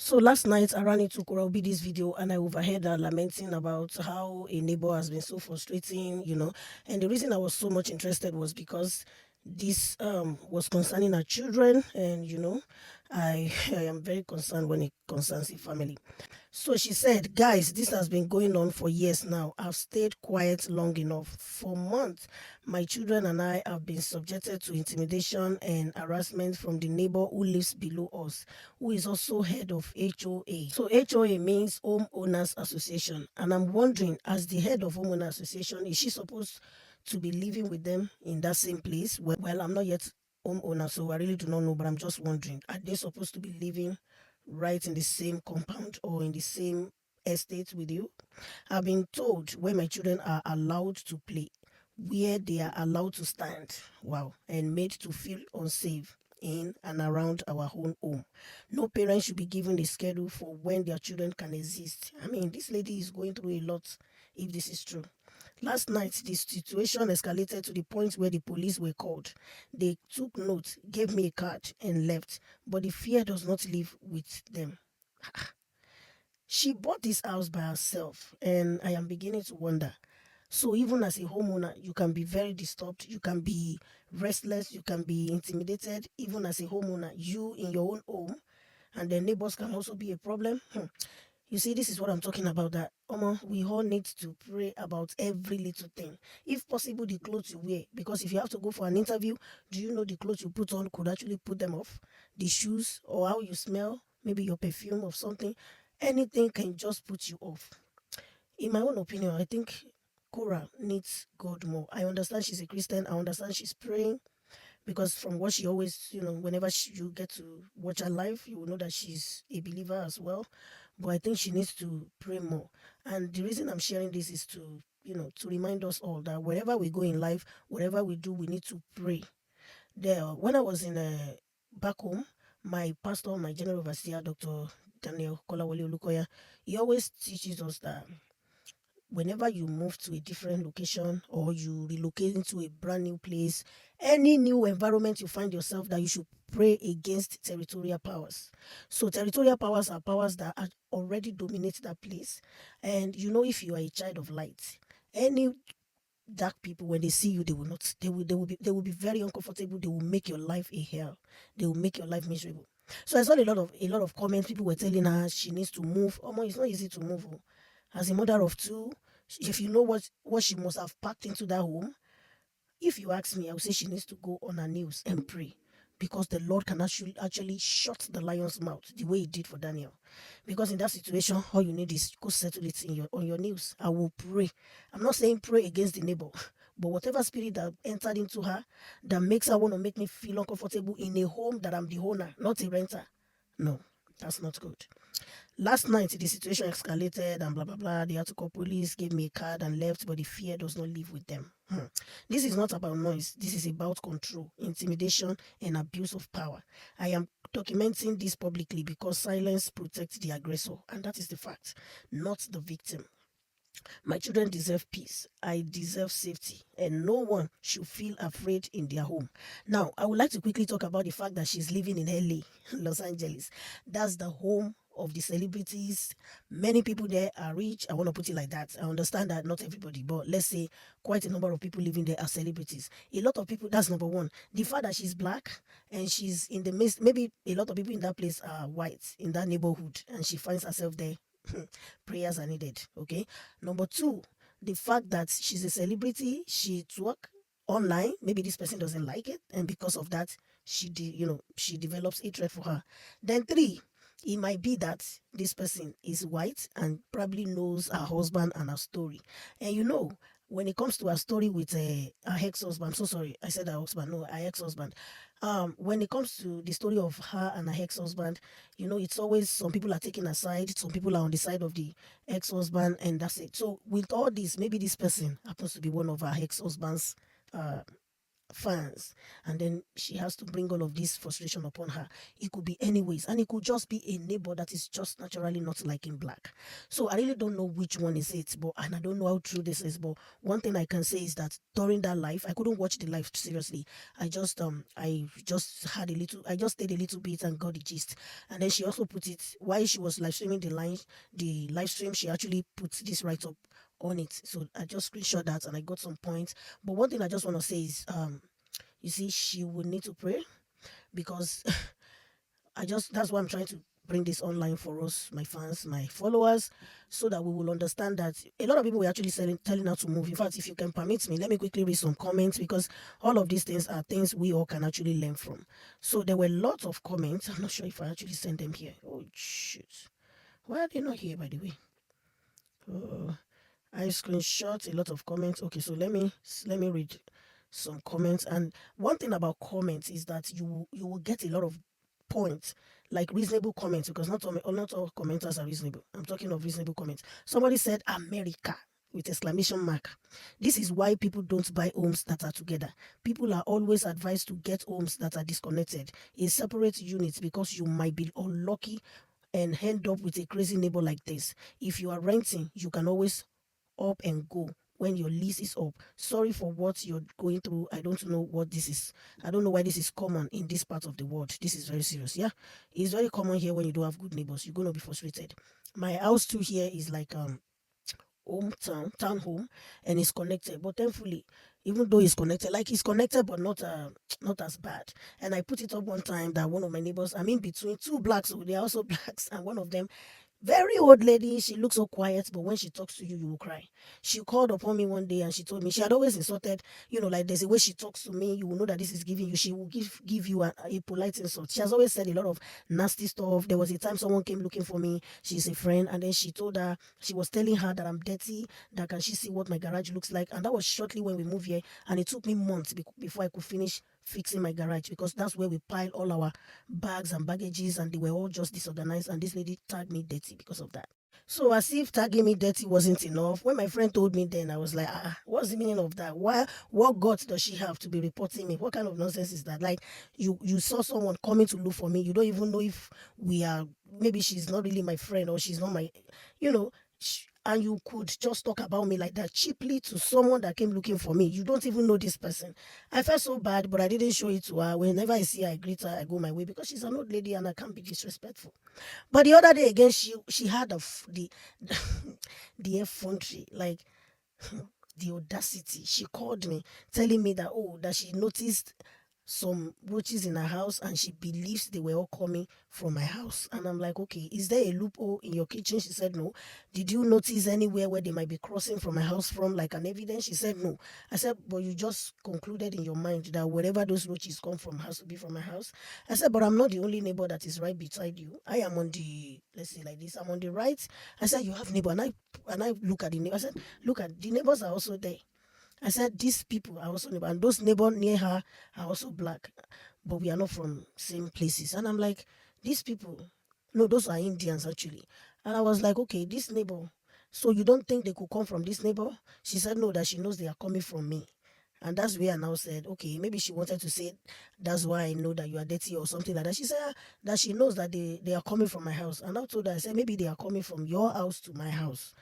So last night I ran into Kuraobidi's video and I overheard her lamenting about how a neighbor has been so frustrating. And the reason I was so much interested was because this was concerning her children, and I am very concerned when it concerns a family. So she said, guys, this has been going on for years now. I've stayed quiet long enough. For months, my children and I have been subjected to intimidation and harassment from the neighbor who lives below us, who is also head of HOA. So HOA means Homeowners Association. And I'm wondering, as the head of Homeowners Association, is she supposed to be living with them in that same place? Well, I'm not yet homeowner, so I really do not know, but I'm just wondering, are they supposed to be living right in the same compound or in the same estate with you? I've been told where my children are allowed to play, where they are allowed to stand, wow, and made to feel unsafe in and around our own home. No parent should be given a schedule for when their children can exist. I mean, this lady is going through a lot if this is true. Last night, the situation escalated to the point where the police were called. They took note, gave me a card, and left. But the fear does not live with them. She bought this house by herself, and I am beginning to wonder. So, even as a homeowner, you can be very disturbed, you can be restless, you can be intimidated, even as a homeowner, you in your own home, and the neighbors can also be a problem. You see, this is what I'm talking about. That we all need to pray about every little thing. If possible, the clothes you wear, because if you have to go for an interview, do you know the clothes you put on could actually put them off? The shoes or how you smell, maybe your perfume or something, anything can just put you off. In my own opinion, I think Cora needs God more. I understand she's a Christian. I understand she's praying because from what she always, whenever you get to watch her live, you will know that she's a believer as well. But I think she needs to pray more. And the reason I'm sharing this is to remind us all that wherever we go in life, whatever we do, we need to pray. There, when I was in back home, my pastor, my general overseer, Dr. Daniel Kolawole Olukoya, he always teaches us that whenever you move to a different location or you relocate into a brand new place, any new environment you find yourself, that you should pray against territorial powers. So territorial powers are powers that already dominate that place. And if you are a child of light, any dark people, when they see you, they will not they will be very uncomfortable. They will make your life a hell. They will make your life miserable. So I saw a lot of comments. People were telling her she needs to move. It's not easy to move. Oh. As a mother of two, if you know what she must have packed into that home, if you ask me, I would say she needs to go on her knees and pray, because the Lord can actually shut the lion's mouth the way he did for Daniel. Because in that situation, all you need is go settle it on your knees. I will pray. I'm not saying pray against the neighbor, but whatever spirit that entered into her that makes her want to make me feel uncomfortable in a home that I'm the owner, not a renter. No, that's not good. Last night, the situation escalated and blah blah blah. The article police gave me a card and left, but the fear does not live with them. This is not about noise. This is about control, intimidation, and abuse of power. I am documenting this publicly because silence protects the aggressor, and that is the fact, not the victim. My children deserve peace. I deserve safety, and no one should feel afraid in their home. Now, I would like to quickly talk about the fact that she's living in LA, Los Angeles. That's the home of the celebrities. Many people there are rich. I want to put it like that. I understand that not everybody, but let's say quite a number of people living there are celebrities. A lot of people, that's number one. The fact that she's black and she's in the midst, maybe a lot of people in that place are white in that neighborhood, and she finds herself there. Prayers are needed. Okay. Number two, the fact that she's a celebrity, she work online. Maybe this person doesn't like it, and because of that, she develops hatred for her. Then three, it might be that this person is white and probably knows her husband and her story. And when it comes to her story with her ex-husband, I'm so sorry, I said her husband, no, her ex-husband. When it comes to the story of her and her ex-husband, it's always some people are taking a side, some people are on the side of the ex-husband, and that's it. So with all this, maybe this person happens to be one of her ex-husband's uh, fans, and then she has to bring all of this frustration upon her. It could be anyways, and it could just be a neighbor that is just naturally not liking black. So I really don't know which one is it, but and I don't know how true this is. But one thing I can say is that during that live, I couldn't watch the live seriously. I just had a little, I just stayed a little bit and got the gist. And then she also put it while she was live streaming the live stream. She actually put this right up on it. So I just screenshot that and I got some points. But one thing I just want to say is, you see, she would need to pray because that's why I'm trying to bring this online for us, my fans, my followers, so that we will understand that a lot of people were actually telling her to move. In fact, if you can permit me, let me quickly read some comments because all of these things are things we all can actually learn from. So there were lots of comments. I'm not sure if I actually sent them here. Oh shoot. Why are they not here, by the way? Oh, I screenshot a lot of comments. Okay, so let me read some comments. And one thing about comments is that you will get a lot of points, like reasonable comments, because not all commenters are reasonable. I'm talking of reasonable comments. Somebody said America with exclamation mark. This is why people don't buy homes that are together. People are always advised to get homes that are disconnected in separate units because you might be unlucky and end up with a crazy neighbor like this. If you are renting, you can always up and go when your lease is up. Sorry for what you're going through. I don't know what this is. I don't know why this is common in this part of the world. This is very serious. Yeah, it's very common here. When you don't have good neighbors, you're gonna be frustrated. My house too here is like town home, and it's connected, but thankfully, even though it's connected, like it's connected but not not as bad. And I put it up one time that one of my neighbors, I'm in between two blacks, so they're also blacks, and one of them, very old lady, she looks so quiet, but when she talks to you, you will cry. She called upon me one day and she told me she had always insulted, like there's a way she talks to me, you will know that this is giving you. She will give you a polite insult. She has always said a lot of nasty stuff. There was a time someone came looking for me, she's a friend, and then she told her, she was telling her that I'm dirty, that can she see what my garage looks like. And that was shortly when we moved here, and it took me months before I could finish fixing my garage, because that's where we pile all our bags and baggages, and they were all just disorganized, and this lady tagged me dirty because of that. So as if tagging me dirty wasn't enough, when my friend told me, then I was like, what's the meaning of that? Why, what guts does she have to be reporting me? What kind of nonsense is that? Like, you saw someone coming to look for me, you don't even know if we are, maybe she's not really my friend, or she's not my, you know and you could just talk about me like that cheaply to someone that came looking for me. You don't even know this person. I felt so bad, but I didn't show it to her. Whenever I see her, I greet her, I go my way, because she's an old lady and I can't be disrespectful. But the other day again, she had the effrontery, like the audacity. She called me telling me that, that she noticed some roaches in her house and she believes they were all coming from my house. And I'm like, okay, is there a loophole in your kitchen? She said no. Did you notice anywhere where they might be crossing from my house from, like an evidence? She said no. I said, but you just concluded in your mind that wherever those roaches come from has to be from my house. I said, but I'm not the only neighbor that is right beside you. I am on the, let's say like this, I'm on the right. I said, you have neighbor. And I look at the neighbor. I said, look, at the neighbors are also there. I said, these people are also neighbor, and those neighbors near her are also black, but we are not from same places. And I'm like, these people, no, those are Indians actually. And I was like, okay, this neighbor, so you don't think they could come from this neighbor? She said, no, that she knows they are coming from me. And that's where I now said, okay, maybe she wanted to say, that's why I know that you are dirty or something like that. She said that she knows that they are coming from my house. And I told her, I said, maybe they are coming from your house to my house.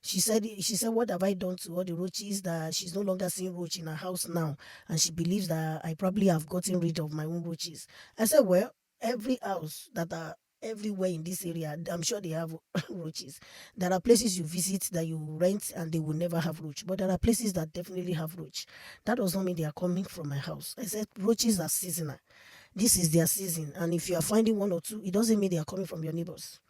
She said, what have I done to all the roaches that she's no longer seeing roach in her house now? And she believes that I probably have gotten rid of my own roaches. I said, well, every house that are everywhere in this area, I'm sure they have roaches. There are places you visit that you rent and they will never have roach, but there are places that definitely have roach. That does not mean they are coming from my house. I said, roaches are seasonal. This is their season, and if you are finding one or two, it doesn't mean they are coming from your neighbors.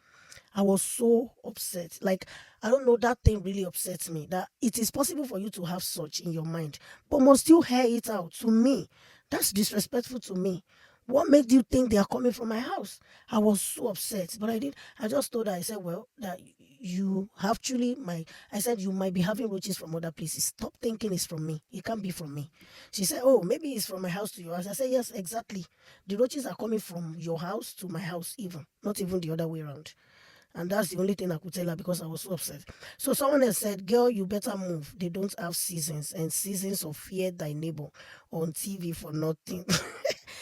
I was so upset. Like, I don't know, that thing really upsets me. That it is possible for you to have such in your mind, but must you hear it out? To me, that's disrespectful to me. What made you think they are coming from my house? I was so upset, but I just told her, I said, well, that you actually might, I said, you might be having roaches from other places. Stop thinking it's from me. It can't be from me. She said, oh, maybe it's from my house to your house. I said, yes, exactly. The roaches are coming from your house to my house, even, not even the other way around. And that's the only thing I could tell her because I was so upset. So someone else said, girl, you better move. They don't have seasons, and seasons of fear thy neighbor on TV for nothing.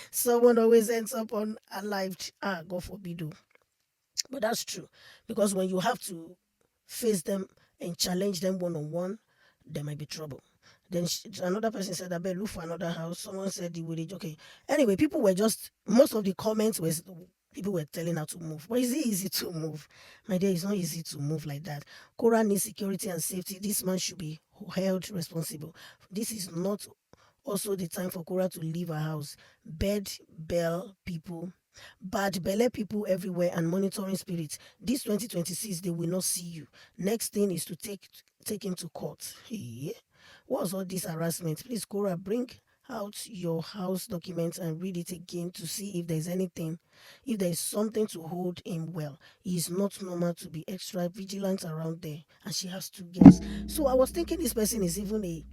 Someone always ends up on a live. God forbid. Oh. But that's true. Because when you have to face them and challenge them one on one, there might be trouble. Then another person said, I better look for another house. Someone said the village. Okay. Anyway, people were just, most of the comments was people were telling her to move. But is it easy to move? My dear, it's not easy to move like that. Cora needs security and safety. This man should be held responsible. This is not also the time for Cora to leave her house. Bed, bell people, bad belly people everywhere, and monitoring spirits. This 2026, they will not see you. Next thing is to take him to court. Hey, what's all this harassment? Please, Cora, bring out your house documents and read it again to see if there's anything, if there's something to hold him well. He is not normal to be extra vigilant around there, and she has 2 girls. So I was thinking this person is even a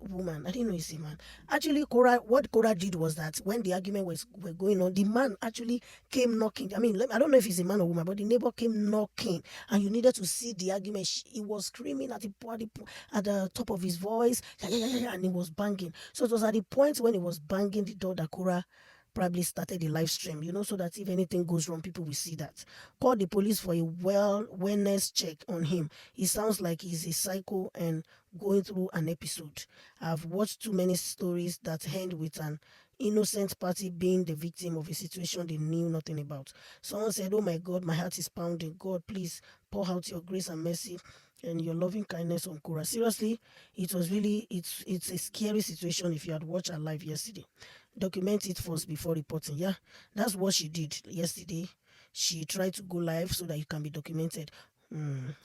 woman. I didn't know he's a man. Actually, what Cora did was that when the argument were going on, the man actually came knocking. I mean, I don't know if he's a man or woman, but the neighbor came knocking, and you needed to see the argument. He was screaming at the top of his voice, yeah, yeah, yeah, yeah, and he was banging. So it was at the point when he was banging the door that Cora probably started the live stream, so that if anything goes wrong, people will see that. Call the police for a wellness check on him. He sounds like he's a psycho and going through an episode. I've watched too many stories that end with an innocent party being the victim of a situation they knew nothing about. Someone said, oh my God, my heart is pounding. God, please pour out your grace and mercy and your loving kindness on Cora. Seriously, it's a scary situation if you had watched her live yesterday. Document it first before reporting. Yeah, that's what she did yesterday. She tried to go live so that it can be documented.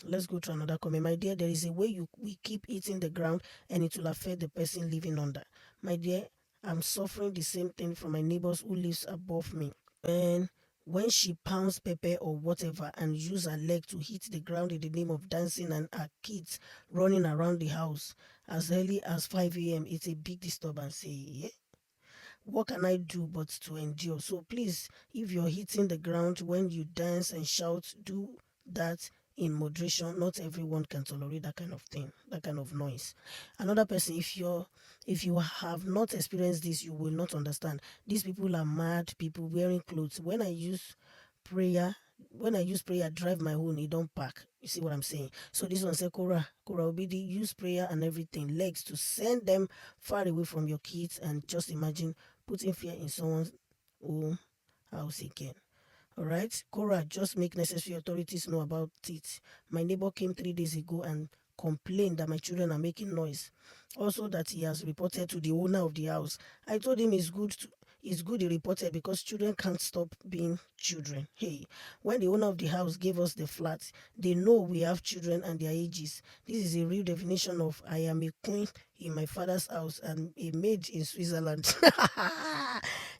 Let's go to another comment. My dear, there is a way we keep eating the ground and it will affect the person living under. My dear, I'm suffering the same thing from my neighbors who lives above me. And when she pounds pepper or whatever and use her leg to hit the ground in the name of dancing and her kids running around the house as early as 5 a.m., it's a big disturbance. Yeah? What can I do but to endure? So please, if you're hitting the ground when you dance and shout, do that in moderation. Not everyone can tolerate that kind of thing, that kind of noise. Another person, if you have not experienced this, you will not understand. These people are mad people wearing clothes. Prayer when I use prayer, drive my own, it don't pack. You see what I'm saying? So this one said, Cora Obidi, use prayer and everything, legs to send them far away from your kids, and just imagine putting fear in someone's own house again. All right, Cora, just make necessary authorities know about it. My neighbor came 3 days ago and complained that my children are making noise. Also, that he has reported to the owner of the house. I told him it's good he reported because children can't stop being children. Hey, when the owner of the house gave us the flat, they know we have children and their ages. This is a real definition of I am a queen in my father's house and a maid in Switzerland.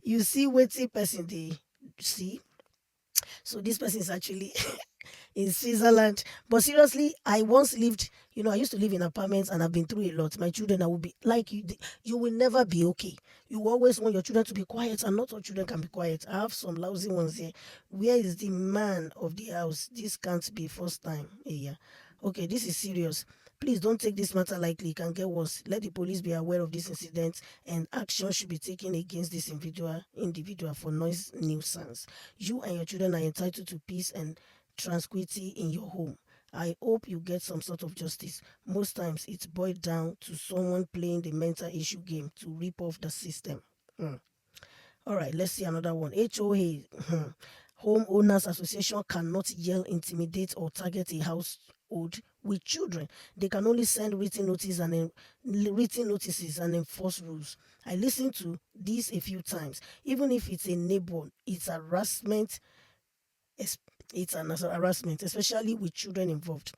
You see, waiting person they see. So this person is actually in Switzerland. But seriously, I once lived, I used to live in apartments and I've been through a lot. My children, I will be like you, you will never be okay. You always want your children to be quiet, and not all children can be quiet. I have some lousy ones here. Where is the man of the house? This can't be first time. Yeah. Okay, this is serious. Please don't take this matter lightly. It can get worse. Let the police be aware of this incident, and action should be taken against this individual for noise nuisance. You and your children are entitled to peace and tranquility in your home. I hope you get some sort of justice. Most times it's boiled down to someone playing the mental issue game to rip off the system. Hmm. All right, let's see another one. HOA, Homeowners Association, cannot yell, intimidate, or target a household with children. They can only send written notices and enforce rules. I listened to this a few times. Even if it's a neighbor, it's harassment. It's an harassment, especially with children involved.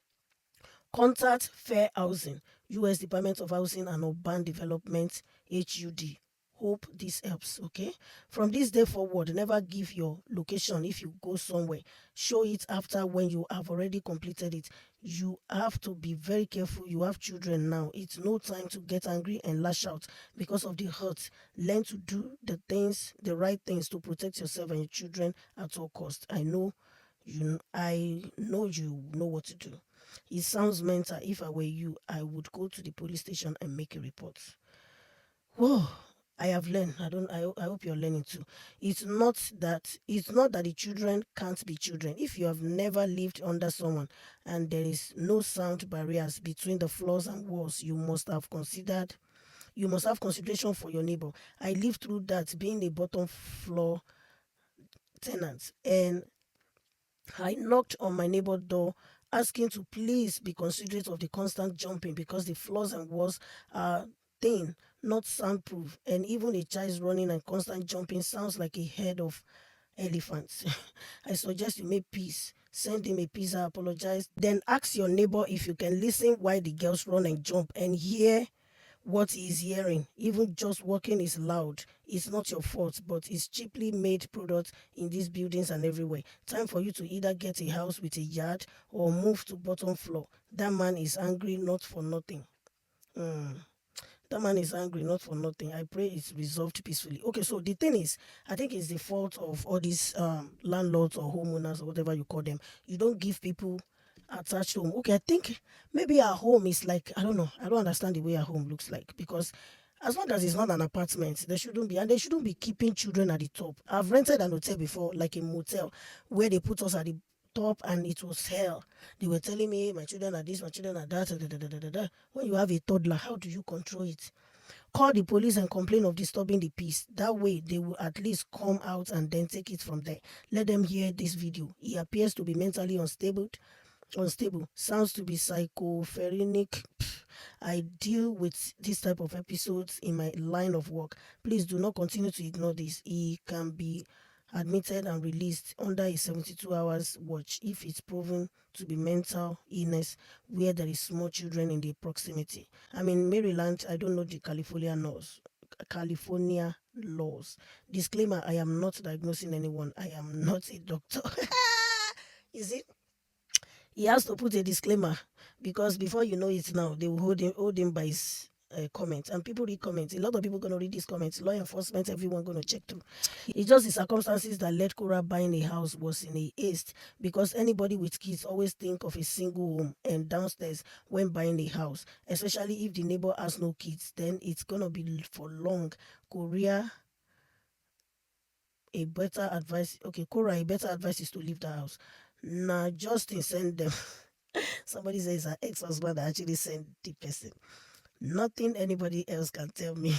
Contact Fair Housing, U.S. Department of Housing and Urban Development, HUD. Hope this helps, okay? From this day forward, never give your location if you go somewhere. Show it after when you have already completed it. You have to be very careful. You have children now. It's no time to get angry and lash out because of the hurt. Learn to do the right things to protect yourself and your children at all costs. I know I know you know what to do. It sounds mental. If I were you, I would go to the police station and make a report. Whoa, I have learned. I hope you're learning too. It's not that the children can't be children. If you have never lived under someone and there is no sound barriers between the floors and walls, you must have consideration for your neighbor. I lived through that being a bottom floor tenant, and I knocked on my neighbor's door asking to please be considerate of the constant jumping because the floors and walls are thin, not soundproof, and even a child running and constant jumping sounds like a head of elephants. I suggest you make peace. Send him a pizza, apologize, then ask your neighbor if you can listen while the girls run and jump and hear what he is hearing. Even just walking is loud. It's not your fault, but it's cheaply made products in these buildings and everywhere. Time for you to either get a house with a yard or move to bottom floor. That man is angry not for nothing. Hmm. That man is angry, not for nothing. I pray it's resolved peacefully. Okay, so the thing is, I think it's the fault of all these landlords or homeowners or whatever you call them. You don't give people attached home. Okay, I think maybe our home is like, I don't know. I don't understand the way our home looks like because as long as it's not an apartment, there shouldn't be, and they shouldn't be keeping children at the top. I've rented an hotel before, like a motel, where they put us at the top and it was hell. They were telling me my children are this, my children are that. Da, da, da, da, da, da. When you have a toddler, how do you control it? Call the police and complain of disturbing the peace. That way, they will at least come out and then take it from there. Let them hear this video. He appears to be mentally unstable, sounds to be psychophrenic. I deal with this type of episodes in my line of work. Please do not continue to ignore this. He can be admitted and released under a 72 hours watch if it's proven to be mental illness where there is small children in the proximity. I'm in Maryland. I don't know the California laws. Disclaimer: I am not diagnosing anyone. I am not a doctor. Is it? He has to put a disclaimer because before you know it now, they will hold him by his comments, and people read comments. A lot of people gonna read these comments. Law enforcement, everyone gonna check through. It's just the circumstances that led Cora buying a house was in a haste because anybody with kids always think of a single home and downstairs when buying a house, especially if the neighbor has no kids. Then it's gonna be for long. Korea, a better advice. Okay, Cora, a better advice is to leave the house. Nah, Justin send them. Somebody says her ex-husband actually sent the person. Nothing anybody else can tell me.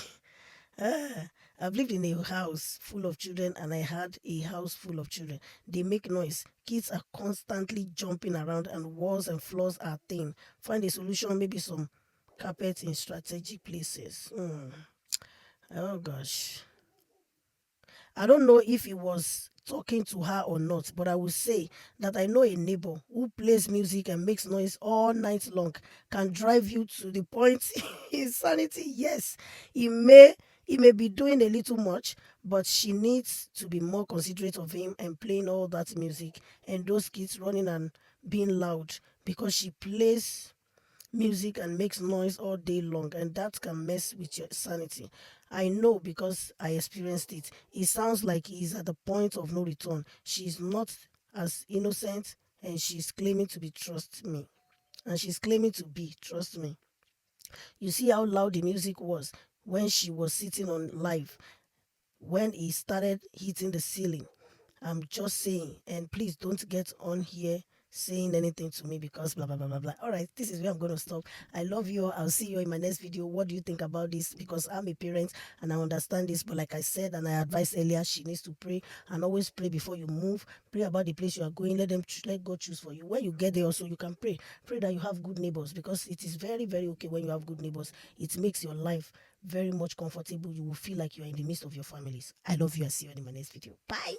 Ah, I've lived in a house full of children and I had a house full of children. They make noise. Kids are constantly jumping around and walls and floors are thin. Find a solution, maybe some carpet in strategic places. Oh gosh. I don't know if he was talking to her or not, but I will say that I know a neighbor who plays music and makes noise all night long can drive you to the point insanity. Yes, he may he may be doing a little much, but she needs to be more considerate of him and playing all that music and those kids running and being loud because she plays music and makes noise all day long, and that can mess with your sanity. I know because I experienced it. It sounds like he's at the point of no return. She's not as innocent, and she's claiming to be trust me. And she's claiming to be trust me. You see how loud the music was when she was sitting on live when he started hitting the ceiling. I'm just saying, and please don't get on here saying anything to me because blah blah blah blah blah. All right, this is where I'm gonna stop. I love you all. I'll see you in my next video. What do you think about this? Because I'm a parent and I understand this, but like I said and I advised earlier, she needs to pray and always pray before you move. Pray about the place you are going. Let God choose for you. When you get there, also you can pray. Pray that you have good neighbors because it is very very okay when you have good neighbors. It makes your life very much comfortable. You will feel like you are in the midst of your families. I love you. I'll see you in my next video. Bye.